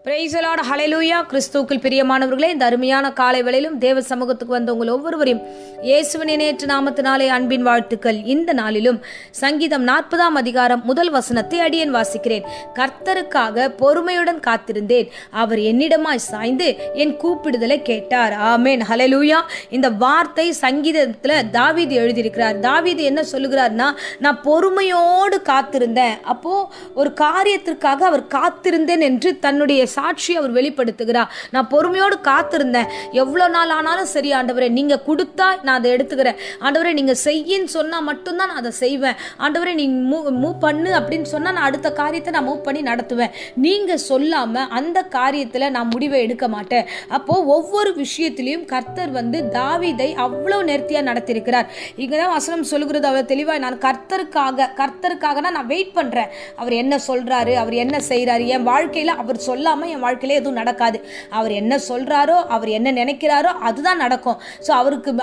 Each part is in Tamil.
பிரைஸ் தி லார்ட், ஹல்லேலூயா. கிறிஸ்துவுக்குள் பிரியமானவர்களே, இந்த அருமையான காலை வேளையிலும் தேவ சமூகத்துக்கு வந்த உங்கள் ஒவ்வொருவரையும் இயேசுவின் இணையற்ற நாமத்தினாலே அன்பின் வாழ்த்துக்கள். இந்த நாளிலும் சங்கீதம் 40ஆம் அதிகாரம் முதல் வசனத்தை அடியேன் வாசிக்கிறேன். கர்த்தருக்காக பொறுமையுடன் காத்திருந்தேன், அவர் என்னிடமாய் சாய்ந்து என் கூப்பிடுதலை கேட்டார். ஆமென், ஹல்லேலூயா. இந்த வார்த்தை சங்கீதத்துல தாவீது எழுதியிருக்கிறார். தாவீது என்ன சொல்லுகிறார்னா, நான் பொறுமையோடு காத்திருந்தேன். அப்போ ஒரு காரியத்திற்காக அவர் காத்திருந்தேன் என்று தன்னுடைய சாட்சி அவர் வெளிப்படுத்துகிறார். நான் பொறுமையோடு காத்திருந்தேன், எவ்வளோ நாள் ஆனாலும் சரி ஆண்டவரே, நீங்க கொடுத்தா நான் அதை எடுத்துக்கிறேன். ஆண்டவரே, நீங்க செய்யின்னு சொன்னா மட்டும்தான் நான் அதை செய்வேன். ஆண்டவரே, நீ மூவ் பண்ணு அப்படின்னு சொன்னா நான் அடுத்த காரியத்தை நான் மூவ் பண்ணி நடத்துவேன். நீங்க சொல்லாம அந்த காரியத்துல நான் முடிவை எடுக்க மாட்டேன். அப்போ ஒவ்வொரு விஷயத்திலையும் கர்த்தர் தாவீதை அவ்வளவு நேர்த்தியா நடத்தியிருக்கிறார். இங்கதான் வசனம் சொல்லுகிறது அவ்வளவு தெளிவா, நான் கர்த்தருக்காக நான் வெயிட் பண்றேன். அவர் என்ன சொல்றாரு, அவர் என்ன செய்யறாரு, என் வாழ்க்கையில அவர் சொல்லாம என் வாழ்க்கையில எதுவும் நடக்காது. அவர் என்ன சொல்றாரோ, அவர் என்ன நினைக்கிறாரோ அதுதான் நடக்கும். ஸோ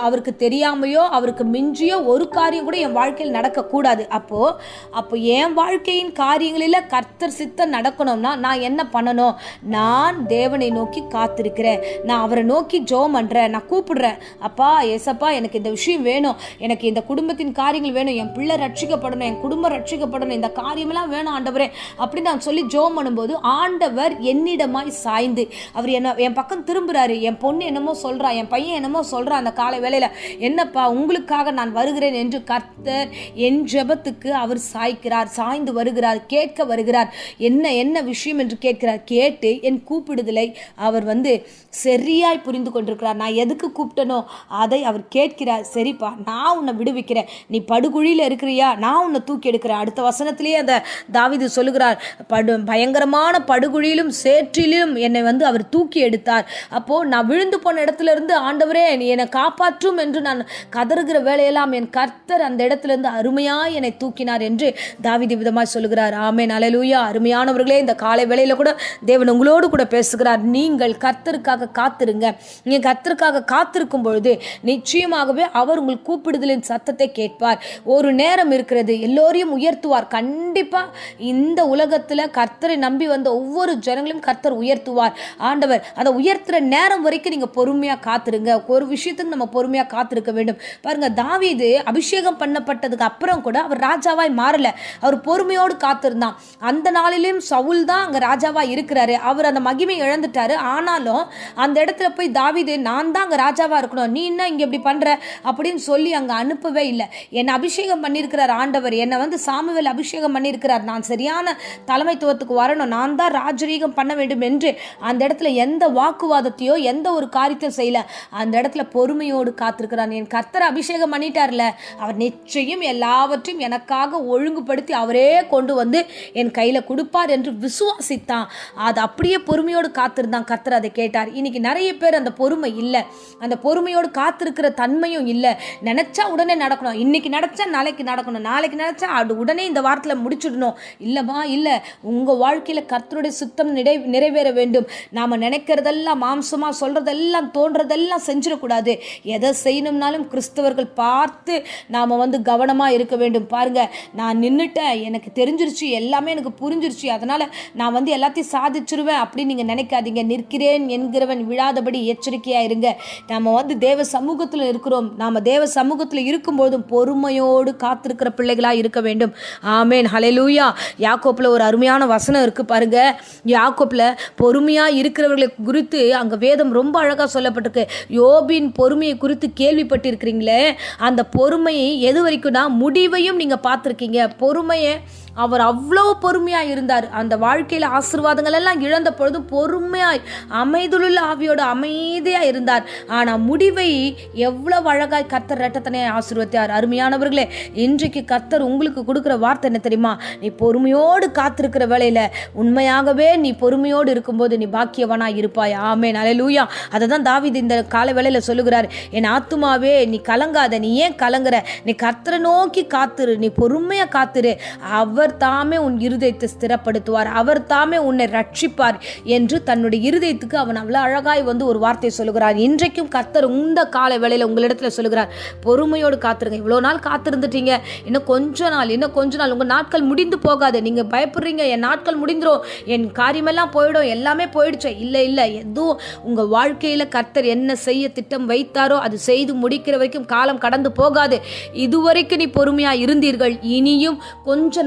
அவருக்கு தெரியாமையோ அவருக்கு மிஞ்சியோ ஒரு காரியம் கூட என் வாழ்க்கையில் நடக்கக்கூடாது. அப்போ என் வாழ்க்கையின் காரியங்களில் கர்த்தர் சித்தம் நடக்கணும்னா நான் என்ன பண்ணணும்? நான் தேவனை நோக்கி காத்திருக்கிறேன், நான் அவரை நோக்கி ஜெபம் பண்றேன், நான் கூப்பிடுறேன். அப்பா, ஏசப்பா, எனக்கு இந்த விஷயம் வேணும், எனக்கு இந்த குடும்பத்தின் காரியங்கள் வேணும், என் பிள்ளை ரட்சிக்கப்படணும், என் குடும்பம் ரட்சிக்கப்படணும், இந்த காரியமெல்லாம் வேணும் ஆண்டவரே அப்படின்னு நான் சொல்லி ஜெபம் பண்ணும்போது ஆண்டவர் என்னிடமாய் சாய்ந்து அவர் என் பக்கம் திரும்புறாரு. என் பொண்ணு என்னமோ சொல்றா, என் பையன் என்னமோ சொல்றா, அந்த காலை வேளையில என்னப்பா உங்களுக்காக நான் வருகிறேன் என்று கர்த்தர் என் ஜெபத்துக்கு அவர் சாய்க்கிறார், சாய்ந்து வருகிறார், கேட்க வருகிறார். என்ன விஷயம் என்று கேட்கிறார். கேட்டு என் கூப்பிடுதலை அவர் சரியாய் புரிந்து கொண்டிருக்கிறார். நான் எதுக்கு கூப்பிட்டனோ அதை அவர் கேட்கிறார். சரிப்பா, நான் உன்னை விடுவிக்கிறேன், நீ படுகுழியில இருக்கிறியா, நான் உன்னை தூக்கி எடுக்கிறேன். அடுத்த வசனத்திலேயே அந்த தாவீது சொல்லுகிறார், பயங்கரமான படுகுழியிலும் சேற்றிலும் என்னை அவர் தூக்கி எடுத்தார். அப்போ நான் விழுந்து போன இடத்துல இருந்து ஆண்டவரே நீ என்னை காப்பாற்றும் என்று நான் கதறுகிற வேலையெல்லாம் என் கர்த்தர் அந்த இடத்துல இருந்து அருமையாய் என்னை தூக்கினார் என்று தாவீது விதமாய் சொல்லுகிறார். ஆமென், அல்லேலூயா. அருமையானவர்களே, இந்த காலை வேளையில கூட தேவன் உங்களோடு கூட பேசுகிறார். நீங்கள் கர்த்தருக்காக காத்திருங்க. நீங்க கர்த்தருக்காக காத்திருக்கும் பொழுது நிச்சயமாகவே அவர் உங்கள் கூப்பிடுதலின் சத்தத்தை கேட்பார். ஒரு நேரம் இருக்கிறது, எல்லோரையும் உயர்த்துவார். கண்டிப்பா இந்த உலகத்துல கர்த்தரை நம்பி வந்த ஒவ்வொரு ஜனங்களையும் கர்த்தர் உயர்த்துவார். ஆண்டவர் அந்த உயர்த்துற நேரம் வரைக்கும் நீங்க பொறுமையா காத்திருங்க. ஒரு விஷயத்துக்கு நம்ம பொறுமையா காத்திருக்க வேண்டும். பாருங்க, தாவீது அபிஷேகம் பண்ணப்பட்டதுக்கு அப்புறம் கூட அவர் ராஜாவாய் மாறல, அவர் பொறுமையோடு காத்திருந்தான். அந்த நாளிலும் சவுல் தான் அங்க ராஜாவா இருக்கிறாரு. அவர் அந்த மகிமை இழந்துட்டாரு. ஆனாலும் அந்த இடத்துல போய் தாவீது, நான் தான் அங்க ராஜாவா இருக்கணும், நீ என்ன இங்க இப்படி பண்ற அப்படின்னு சொல்லி அங்க அனுப்பவே இல்லை. என்னை அபிஷேகம் பண்ணியிருக்கிறார் ஆண்டவர், என்னை சாமுவேல் அபிஷேகம் பண்ணியிருக்கிறார், நான் சரியான தலைமைத்துவத்துக்கு வரணும், நான் தான் ராஜரீகம் பண்ண வேண்டும் என்று அந்த இடத்துல எந்த வாக்குவாதத்தையோ எந்த ஒரு காரியத்தையும் செய்யல. அந்த இடத்துல பொறுமையோடு காத்திருக்கிறான். என் கர்த்தரை அபிஷேகம் பண்ணிட்டார்ல, அவர் நிச்சயம் எல்லாவற்றையும் எனக்காக ஒழுங்குபடுத்தி அவரே கொண்டு என் கையில கொடுப்பார் என்று விசுவாசித்தான். அது அப்படியே பொறுமையோடு காத்திருந்தான். கர்த்தர் அதை கேட்டார். இன்னைக்கு நிறைய பேர் அந்த பொறுமை இல்லை, அந்த பொறுமையோடு காத்திருக்கிற தன்மையும் இல்லை. நினைச்சா உடனே நடக்கணும், இன்னைக்கு நினைச்சா நாளைக்கு நடக்கணும், நாளைக்கு நினைச்சா அது உடனே இந்த வாரத்துல முடிச்சிடணும். இல்லமா, இல்ல, உங்க வாழ்க்கையில கர்த்தருடைய சுத்தம் நிறைவேற வேண்டும். நாம நினைக்கிறதெல்லாம் மாம்சமா சொல்றதெல்லாம் தோன்றதெல்லாம் செஞ்சிடக்கூடாது. எதை செய்யணும்னாலும் கிறிஸ்தவர்கள் பார்த்து நாம கவனமா இருக்க வேண்டும். பாருங்க, நான் நின்னுட்டேன், எனக்கு தெரிஞ்சிருச்சு, எல்லாமே எனக்கு புரிஞ்சிருச்சு, அதனால நான் எல்லாத்தையும் சாதிச்சிருவேன் அப்படின்னு நீங்க நினைக்காதீங்க. நிற்கிறேன் என்கிறவன் விழாதபடி எச்சரிக்கையா இருங்க. நாம தேவ சமூகத்துல இருக்கிறோம். நாம தேவ சமூகத்துல இருக்கும்போதும் பொறுமையோடு காத்திருக்கிற பிள்ளைகளா இருக்க வேண்டும். ஆமென், ஹல்லேலூயா. யாக்கோப்புல ஒரு அருமையான வசனம் இருக்கு பாருங்க. யாக்கோப்புல பொறுமையா இருக்கிறவர்களை குறித்து அங்க வேதம் ரொம்ப அழகா சொல்லப்பட்டிருக்கு. யோபின் பொறுமையை குறித்து கேள்விப்பட்டிருக்கிறீங்களே, அந்த பொறுமையை எது வரைக்கும்னா முடிவையும் நீங்க பார்த்திருக்கீங்க. பொறுமையை அவர் அவ்வளவு பொறுமையா இருந்தார். அந்த வாழ்க்கையில ஆசீர்வாதங்கள் எல்லாம் இழந்த பொழுது பொறுமையாய் அமைதியுள்ள ஆவியோட அமைதியா இருந்தார். ஆனா முடிவை எவ்வளவு அழகாய் கர்த்தர் இரட்டத்தனை ஆசீர்வதித்தார். அருமையானவர்களே, இன்றைக்கு கர்த்தர் உங்களுக்கு கொடுக்கிற வார்த்தை என்ன தெரியுமா? நீ பொறுமையோடு காத்திருக்கிற வேளையில உண்மையாகவே நீ பொறுமையோடு இருக்கும்போது நீ பாக்கியவனாய் இருப்பாய். ஆமென், அல்லேலூயா. அதை தான் தாவீது இந்த காலை வேளையில சொல்லுகிறார். என் ஆத்துமாவே நீ கலங்காத, நீ ஏன் கலங்குற? நீ கர்த்தரை நோக்கி காத்திரு, நீ பொறுமையா காத்திரு. அவர் அவர் தாமே உன் இருதயத்தை ஸ்திரப்படுத்துவார், அவர் தாமே உன்னை ரட்சிப்பார் என்று தன்னுடைய இருதயத்துக்கு அவன் அவ்வளோ அழகாய் ஒரு வார்த்தை சொல்லுகிறார். இன்றைக்கும் கர்த்தர் இந்த காலை வேளையில் உங்களிடத்தில் சொல்லுகிறார், பொறுமையோடு காத்திருங்க. இவ்வளோ நாள் காத்திருந்துட்டீங்க, இன்னும் கொஞ்ச நாள் உங்கள் நாட்கள் முடிந்து போகாது. நீங்கள் பயப்படுறீங்க, என் நாட்கள் முடிந்துடும், என் காரியமெல்லாம் போயிடும், எல்லாமே போயிடுச்சு. இல்லை, எதுவும் உங்கள் வாழ்க்கையில் கர்த்தர் என்ன செய்ய திட்டம் வைத்தாரோ அது செய்து முடிக்கிற வரைக்கும் காலம் கடந்து போகாது. இதுவரைக்கும் நீ பொறுமையாக இருந்தீர்கள், இனியும் கொஞ்ச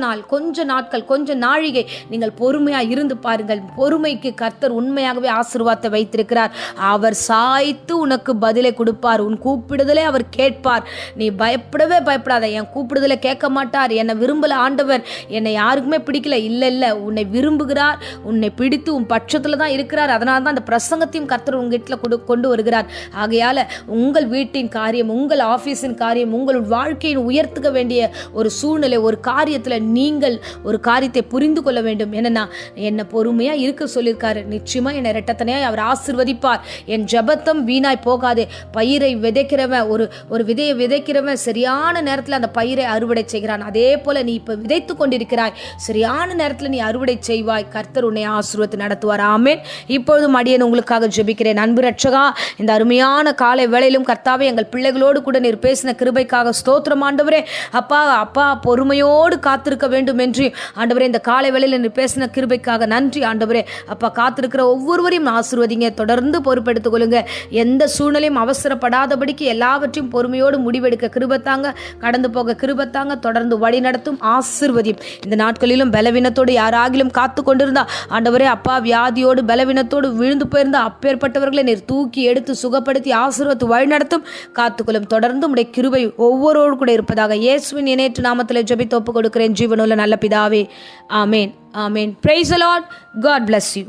நாட்கள் கொஞ்ச நாழிகை நீங்கள் பொறுமையாக இருந்து பாருங்கள். பொறுமைக்கு கர்த்தர் உண்மையாகவே ஆசீர்வாதத்தை வைத்திருக்கிறார். அவர் சாய்த்து உனக்கு பதிலை கொடுப்பார். உன் கூப்பிடுதலை அவர் கேட்பார். நீ பயப்படவே பயப்படாத. என் கூப்பிடுதலை கேட்க மாட்டார், என்னை விரும்பல ஆண்டவர், என்னை யாருக்குமே பிடிக்கல. இல்லை, உன்னை விரும்புகிறார், உன்னை பிடித்து உன் பட்சத்தில் தான் இருக்கிறார். அதனால தான் அந்த பிரசங்கத்தையும் கர்த்தர் உங்ககிட்ட கொண்டு வருகிறார். ஆகையால் உங்கள் வீட்டின் காரியம், உங்கள் ஆஃபீஸின் காரியம், உங்கள் வாழ்க்கையின் உயர்த்துக்க வேண்டிய ஒரு சூழ்நிலை, ஒரு காரியத்தில் நீங்கள் ஒரு காரியத்தை புரிந்து கொள்ள வேண்டும். என்னன்னா, என்னை பொறுமையாக இருக்க சொல்லியிருக்காரு, நிச்சயமாக என்னை இரட்டத்தனையாக அவர் ஆசீர்வதிப்பார். என் ஜெபத்தம் வீணாய் போகாது. பயிரை விதைக்கிறவன், ஒரு விதையை விதைக்கிறவன் சரியான நேரத்தில் அந்த பயிரை அறுவடை செய்கிறான். அதே போல நீ இப்போ விதைத்து கொண்டிருக்கிறாய், சரியான நேரத்தில் நீ அறுவடை செய்வாய். கர்த்தர் உன்னை ஆசீர்வதித்து நடத்துவார். ஆமென். இப்பொழுதும் அடியேன் உங்களுக்காக ஜெபிக்கிறேன். அன்பு ரட்சகா, இந்த அருமையான காலை வேளையிலும் கர்த்தாவே, எங்கள் பிள்ளைகளோடு கூட நீர் பேசின கிருபைக்காக ஸ்தோத்திரம் ஆண்டவரே. அப்பா பொறுமையோடு காத்திருக்க வேண்டும் என்று ஆண்டவரே, இந்த காலை வேளையில் நீர் பேசின கிருபைக்காக நன்றி ஆண்டவரே. அப்பா, காத்திருக்கிற ஒவ்வொருவரையும் ஆசீர்வதிங்க, தொடர்ந்து பொறுப்பெடுத்துக் கொள்ளுங்க. எந்த சூழ்நிலையும் அவசரப்படாதபடிக்கு எல்லாவற்றையும் பொறுமையோடு முடிவெடுக்க கிருபத்தாங்க, கடந்து போக கிருபத்தாங்க, தொடர்ந்து வழி நடத்தும் ஆசீர்வதியும். இந்த நாட்களிலும் பலவீனத்தோடு யாராகிலும் காத்து கொண்டிருந்தா ஆண்டவரே, அப்பா வியாதியோடு பலவீனத்தோடு விழுந்து போயிருந்தா அப்பேற்பட்டவர்களை நீர் தூக்கி எடுத்து சுகப்படுத்தி ஆசீர்வதித்து வழி நடத்தும், காத்துக்கொள்ளும். தொடர்ந்து உடைய கிருபை ஒவ்வொருவரோடு கூட இருப்பதாக இயேசுவின் இணையற்ற நாமத்தில் ஜெபித்து ஒப்புக் கொடுக்கிறேன் ஜீவனுள்ள நல்ல பிதாவே. ஆமேன். Praise the Lord. God bless you.